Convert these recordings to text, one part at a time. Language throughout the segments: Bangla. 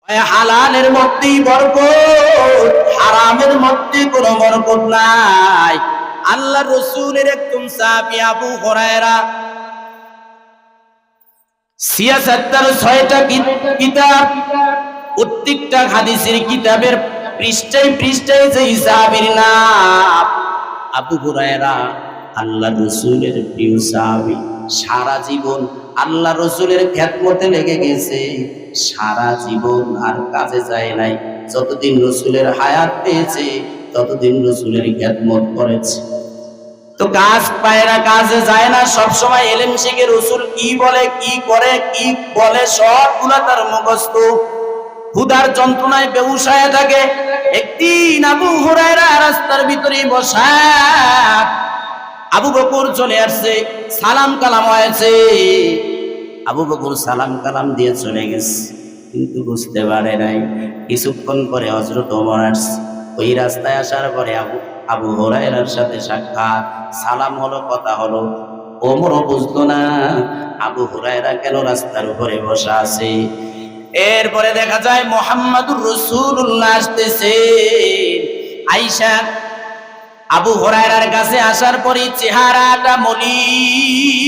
হালালের মধ্যেই বরকত, হারামের মধ্যে কোনো বরকত নাই। আল্লাহ রসুলের একদম সাহাবী আবু হুরায়রা ৬৬টা কিতাব, প্রত্যেকটা হাদিসের কিতাবের পৃষ্ঠায় পৃষ্ঠায় যে সাহাবীর নাম আবু হুরায়রা, আল্লাহ রসুলের প্রিয় সাহাবী। সারা জীবন আল্লাহ রসুলের খেদমতে লেগে গেছে, সারা জীবন আর কাজে যায় নাই। যতদিন রসুলের হায়াত পেয়েছে ততদিন রসুলের খেদমত করেছে। তো কাজ পায় না, কাজে যায় না, সবসময় এলেম শিখে রসুল কি বলে, কি করে, কি বলে সবগুলা তার মুখস্থ। ক্ষুধার যন্ত্রণায় বেহুশ হয়ে থাকে। একদিন আবু হুরায়রা রাস্তার ভিতরে বসা, আবু বকর চলে আসছে, সালাম কালাম হয়েছে। আবু বকর সালাম কালাম দিয়ে চলে গেছে, কিন্তু বুঝতে পারে নাই কিছুক্ষণ পরে হযরত ওমর আসছে। ওই রাস্তায় আসার পরে আবু হুরায়রার সাথে সাক্ষাৎ, সালাম হলো, কথা হলো। ওমরও বুঝতো না আবু হুরায়রা কেন রাস্তার উপরে বসা আছে। এরপরে দেখা যায় মুহাম্মাদুর রাসূলুল্লাহ আসতেছে। আয়েশা আবু হুরায়রার কাছে আসার পরে চেহারাটা মলিন।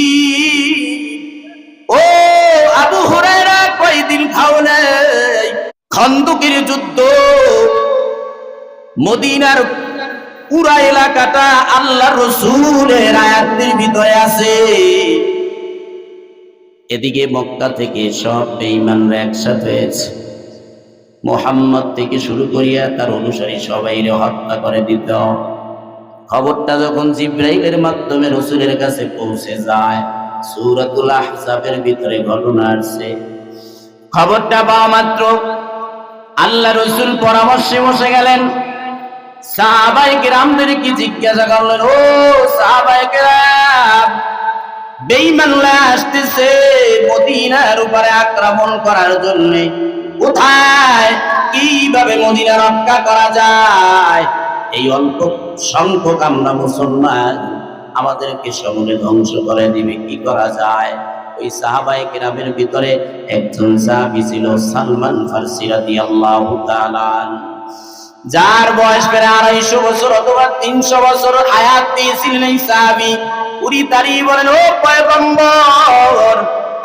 ও আবু হুরায়রা, কয়দিন খাও নাই? খন্দকের যুদ্ধ, মদিনার পুরা এলাকাটা আল্লাহ রসুলের আয়াতের ভিতরে আছে। এদিকে মক্কা থেকে সব বেঈমানরা একসাথে হয়েছে। মুহাম্মদ থেকে শুরু করিয়া তার অনুসারী সবাইরে হত্যা করে দিত। খবরটা যখন জিবরাইলের মাধ্যমে রসুলের কাছে পৌঁছে যায়, সূরাতুল আহজাবের ভিতরে ঘটনা আসছে। খবরটা পাওয়া মাত্র আল্লাহ রসুল পরামর্শে বসে গেলেন। সাহাবায়ে কেরামদেরকে জিজ্ঞাসা করলেন, ও সাহাবায়ে কেরাম, বেঈমানরা আসতেছে মদিনার উপরে আক্রমণ করার জন্য, কোথায় কিভাবে মদিনা রক্ষা করা যায়? এই অল্প সংখ্যক আমরা মুসলমান, আমাদেরকে সমূলে ধ্বংস করে দিবে, কি করা যায়? ওই সাহাবায়ে কেরামের ভিতরে একজন সাহাবী ছিল সালমান ফারসি রাদিয়াল্লাহু তাআলা, যার বয়স প্রায় ২৫০ বছর অথবা ৩০০ বছর হায়াত পেয়েছিলেন এই সাহাবী। উনি দাঁড়িয়ে বলেন, ও পয়গম্বর,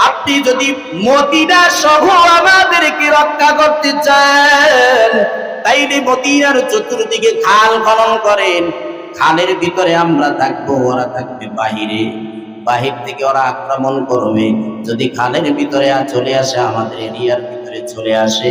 আপনি যদি মদিনা সহ আমাদেরকে রক্ষা করতে চান, তাইলে মদিনার চতুর্দিকে খাল খনন করেন। খালের ভিতরে আমরা থাকবো, ওরা থাকবে বাহিরে। বাহির থেকে ওরা আক্রমণ করবে। যদি খালের ভিতরে চলে আসে, আমাদের এরিয়ার ভিতরে চলে আসে,